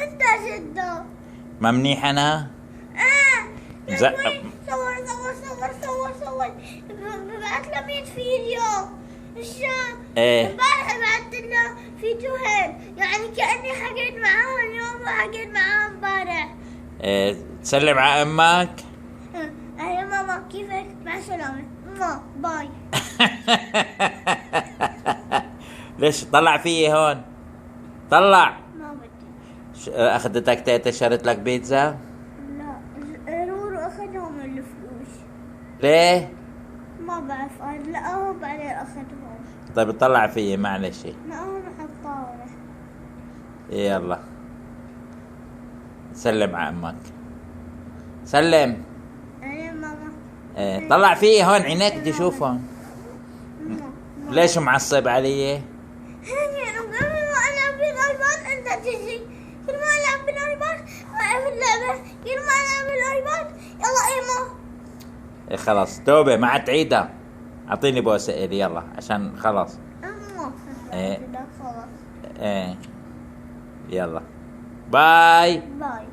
انت شده. ما منيح انا؟ يا زق. أخوي، صور صور صور صور صور. ببعت له 100 فيديو. الشام. ايه. امبارح بعت له فيديوهين، يعني كأني حكيت معاه اليوم وحكيت معاه امبارح. إيه. تسلم على امك. يا ماما كيفك؟ مع السلامة. باي. ليش طلع فيي هون؟ طلع. ما بدي. اخذتك تيتا شرت لك بيتزا؟ لا، رورو اخذهم الفلوس. ليه؟ ما بعرف، لقاهم بعدين اخذهم. طيب طلع فيي معلش. لقاهم على الطاولة. يلا سلم على امك. سلم. انا ماما. إيه. طلع فيي هون عينيك بدي اشوفهم. ماما. ليش معصب علي؟ هني قبل ما العب بالايباد انت تجي. كل ما العب بالايباد ما في اللعبة. كل ما العب بالايباد يلا ايمو. إيه خلاص توبة ما عاد تعيدها. اعطيني بوسة إلي يلا عشان خلاص. امو. إيه. خلاص. ايه. يلا باي. باي.